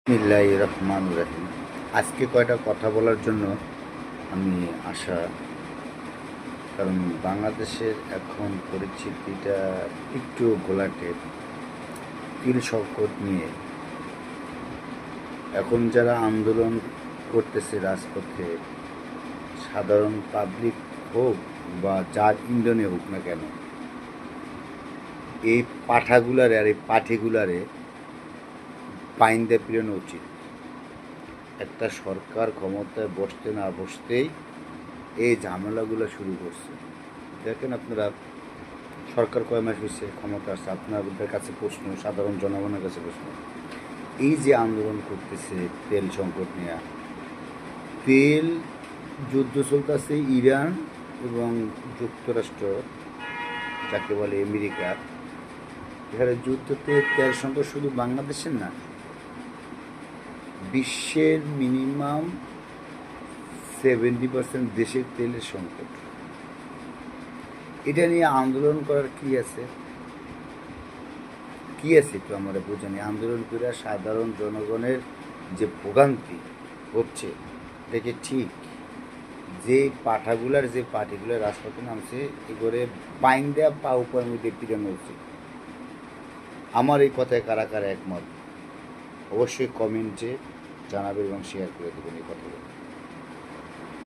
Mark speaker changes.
Speaker 1: বিসমিল্লাহির রহমানির রহিম। আজকে কয়টা কথা বলার জন্য আমি আসা, কারণ বাংলাদেশের এখন পরিস্থিতিটা একটু ঘোলাটে। তেল সংকট নিয়ে এখন যারা আন্দোলন করতেছে রাজপথে, সাধারণ পাবলিক হোক বা যার ইন্ধনে হোক না কেন, এই পাঠাগুলারে আর এই পাঠিগুলারে বাইন্দা পিরানো উচিত। একটা সরকার ক্ষমতায় বসতে না বসতেই এই ঝামেলাগুলো শুরু করছে। দেখেন আপনারা, সরকার কয় মাস হয়েছে ক্ষমতা আসছে, আপনাদের কাছে প্রশ্ন, সাধারণ জনগণের কাছে প্রশ্ন, এই যে আন্দোলন করতেছে তেল সংকট নিয়ে, তেল যুদ্ধ চলতেছে ইরান এবং যুক্তরাষ্ট্র, যাকে বলে আমেরিকা। এখানে যুদ্ধতে তেল সংকট শুধু বাংলাদেশের না, বিশ্বের মিনিমাম 70% দেশের তেলের সংকট। এটা নিয়ে আন্দোলন করার কি আছে? কি আছে একটু আমরা বোঝানি। আন্দোলন করে সাধারণ জনগণের যে ভোগান্তি হচ্ছে, এটা কি ঠিক? যে পার্টিগুলার রাজপথে নামছে, এগুলো বাইন দেওয়া পা উপরের মধ্যে পিরানো উচিত। আমার এই কথায় কারা কারা একমত অবশ্যই কমেন্টে জানাবে এবং শেয়ার করে দেবেন এই কথাগুলো।